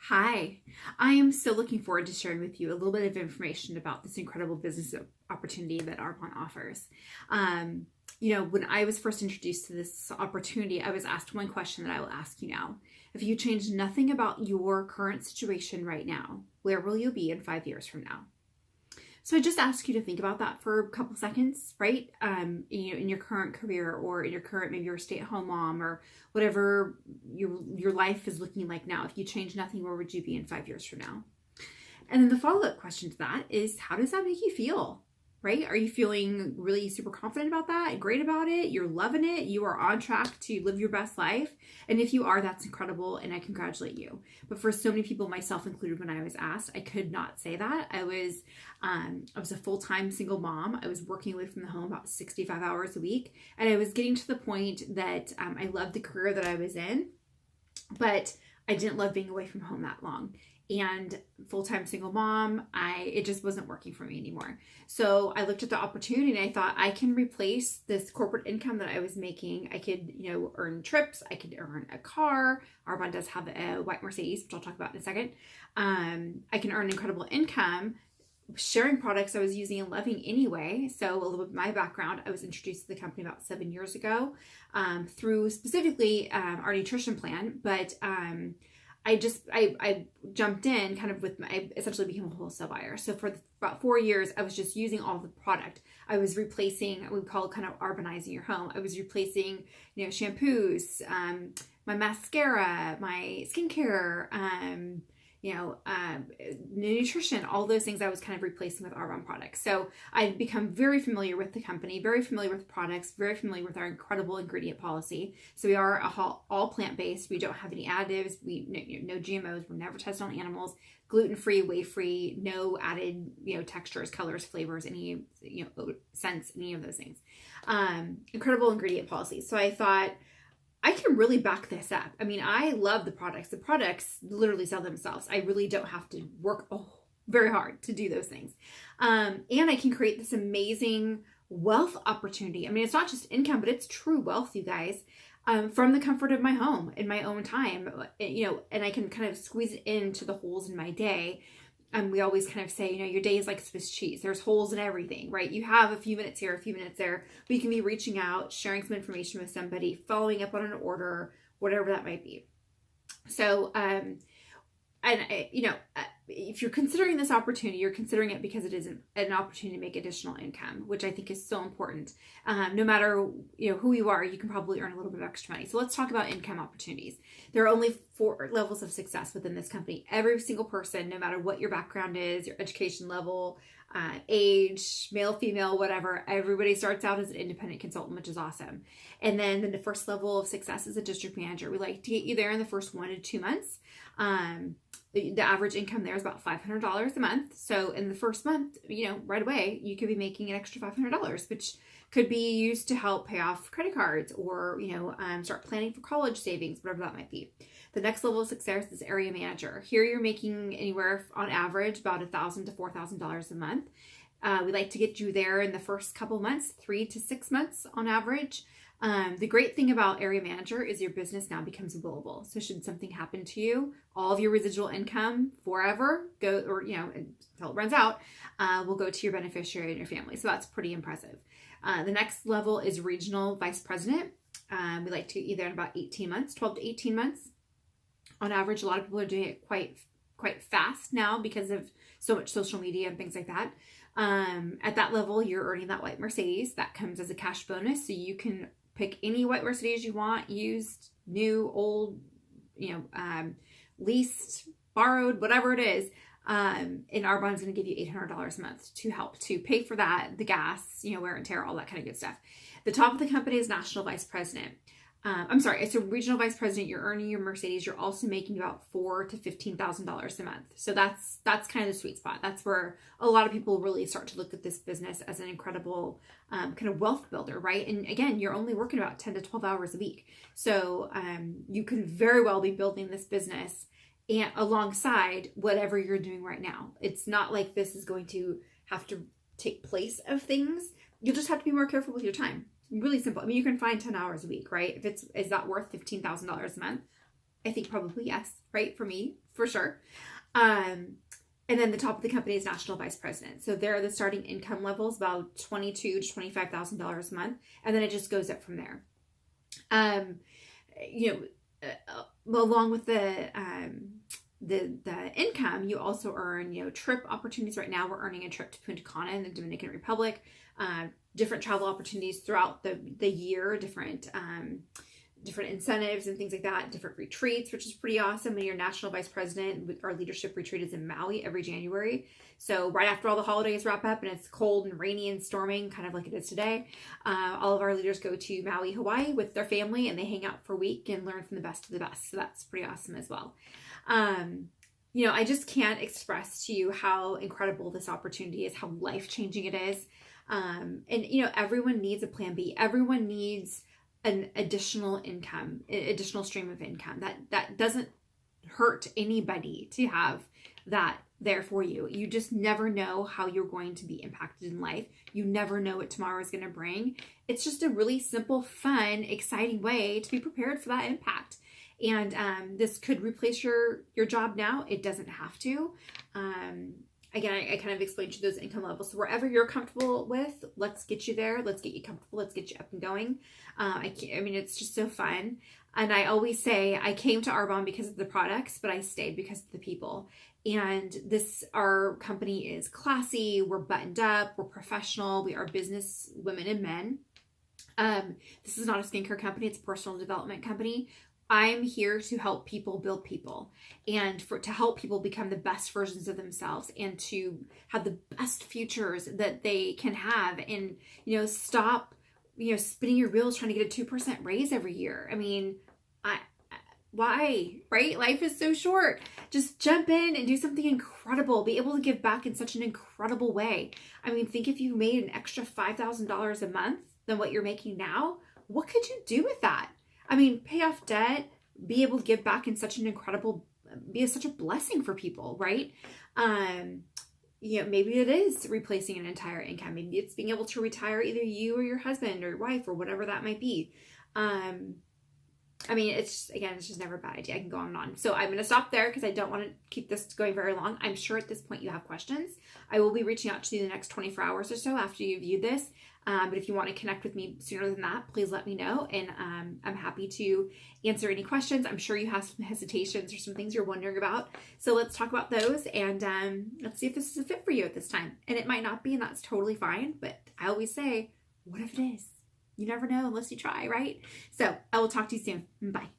Hi, I am so looking forward to sharing with you a little bit of information about this incredible business opportunity that Arbonne offers. When I was first introduced to this opportunity, I was asked one question that I will ask you now. If you change nothing about your current situation right now, where will you be in 5 years from now? So I just ask you to think about that for a couple seconds, right? In your current career or in your current, maybe you're a stay-at-home mom or whatever your life is looking like now. If you change nothing, where would you be in 5 years from now? And then the follow-up question to that is, how does that make you feel? Right? Are you feeling really super confident about that and great about it? You're loving it. You are on track to live your best life. And if you are, that's incredible. And I congratulate you. But for so many people, myself included, when I was asked, I could not say that. I was a full-time single mom. I was working away from the home about 65 hours a week. And I was getting to the point that I loved the career that I was in, but I didn't love being away from home that long. And full-time single mom, it just wasn't working for me anymore. So I looked at the opportunity and I thought, I can replace this corporate income that I was making. I could, earn trips. I could earn a car. Arbonne does have a white Mercedes, which I'll talk about in a second. I can earn incredible income sharing products I was using and loving anyway. So a little bit of my background, I was introduced to the company about 7 years ago through specifically our nutrition plan, but I jumped in kind of I essentially became a wholesale buyer. So for about 4 years, I was just using all the product. I was replacing, we call it kind of Arbonizing your home. I was replacing, shampoos, my mascara, my skincare, nutrition, all those things I was kind of replacing with Arbonne products. So I've become very familiar with the company, very familiar with products, very familiar with our incredible ingredient policy. So we are all plant-based. We don't have any additives. No GMOs. We're never tested on animals. Gluten-free, whey-free, no added, textures, colors, flavors, any, scents, any of those things. Incredible ingredient policy. So I thought, I can really back this up. I mean, I love the products. The products literally sell themselves. I really don't have to work very hard to do those things. And I can create this amazing wealth opportunity. I mean, it's not just income, but it's true wealth, you guys, from the comfort of my home in my own time, and I can kind of squeeze it into the holes in my day. And we always kind of say, your day is like Swiss cheese. There's holes in everything, right? You have a few minutes here, a few minutes there, but you can be reaching out, sharing some information with somebody, following up on an order, whatever that might be. So, if you're considering this opportunity, you're considering it because it is an opportunity to make additional income, which I think is so important. No matter who you are, you can probably earn a little bit of extra money. So let's talk about income opportunities. There are only 4 levels of success within this company. Every single person, no matter what your background is, your education level, age, male, female, whatever, everybody starts out as an independent consultant, which is awesome. And then the first level of success is a district manager. We like to get you there in the first 1 to 2 months. The average income there is about $500 a month. So in the first month, right away, you could be making an extra $500, which could be used to help pay off credit cards or, start planning for college savings, whatever that might be. The next level of success is area manager. Here you're making anywhere on average about $1,000 to $4,000 a month. We like to get you there in the first couple of months, 3 to 6 months on average. The great thing about area manager is your business now becomes billable. So should something happen to you, all of your residual income forever until it runs out, will go to your beneficiary and your family. So that's pretty impressive. The next level is regional vice president. We like to either in about 18 months, 12 to 18 months. On average, a lot of people are doing it quite fast now because of so much social media and things like that. At that level, you're earning that white Mercedes. That comes as a cash bonus. So you can pick any white Mercedes you want, used, new, old, leased, borrowed, whatever it is. And Arbonne's going to give you $800 a month to help to pay for that, the gas, wear and tear, all that kind of good stuff. The top of the company is national vice president. It's a regional vice president. You're earning your Mercedes. You're also making about $4,000 to $15,000 a month. So that's kind of the sweet spot. That's where a lot of people really start to look at this business as an incredible kind of wealth builder, right? And again, you're only working about 10 to 12 hours a week. So you can very well be building this business and alongside whatever you're doing right now. It's not like this is going to have to take place of things. You'll just have to be more careful with your time. Really simple. I mean, you can find 10 hours a week, right? Is that worth $15,000 a month? I think probably yes, right? For me, for sure. And then the top of the company is national vice president. So there, the starting income levels about $22,000 to $25,000 a month, and then it just goes up from there. Along with the income, you also earn trip opportunities. Right now, we're earning a trip to Punta Cana in the Dominican Republic. Different travel opportunities throughout the year, different incentives and things like that, different retreats, which is pretty awesome. When you're national vice president, our leadership retreat is in Maui every January. So right after all the holidays wrap up and it's cold and rainy and storming, kind of like it is today, all of our leaders go to Maui, Hawaii with their family, and they hang out for a week and learn from the best of the best. So that's pretty awesome as well. I just can't express to you how incredible this opportunity is, how life-changing it is. Everyone needs a plan B. Everyone needs an additional income, additional stream of income. That doesn't hurt anybody to have that there for you. You just never know how you're going to be impacted in life. You never know what tomorrow is going to bring. It's just a really simple, fun, exciting way to be prepared for that impact. And this could replace your job now. It doesn't have to. Again, I kind of explained to you those income levels. So wherever you're comfortable with, let's get you there. Let's get you comfortable. Let's get you up and going. It's just so fun. And I always say I came to Arbonne because of the products, but I stayed because of the people. And our company is classy. We're buttoned up. We're professional. We are business women and men. This is not a skincare company. It's a personal development company. I'm here to help people build people, and to help people become the best versions of themselves and to have the best futures that they can have, and stop spinning your wheels trying to get a 2% raise every year. Why, right? Life is so short. Just jump in and do something incredible. Be able to give back in such an incredible way. Think if you made an extra $5,000 a month than what you're making now, what could you do with that? Pay off debt, be able to give back in such such a blessing for people, right? Maybe it is replacing an entire income. Maybe it's being able to retire either you or your husband or your wife or whatever that might be. It's just never a bad idea. I can go on and on. So I'm going to stop there because I don't want to keep this going very long. I'm sure at this point you have questions. I will be reaching out to you the next 24 hours or so after you view this. But if you want to connect with me sooner than that, please let me know. And I'm happy to answer any questions. I'm sure you have some hesitations or some things you're wondering about. So let's talk about those and let's see if this is a fit for you at this time. And it might not be, and that's totally fine. But I always say, what if it is? You never know unless you try, right? So I will talk to you soon. Bye.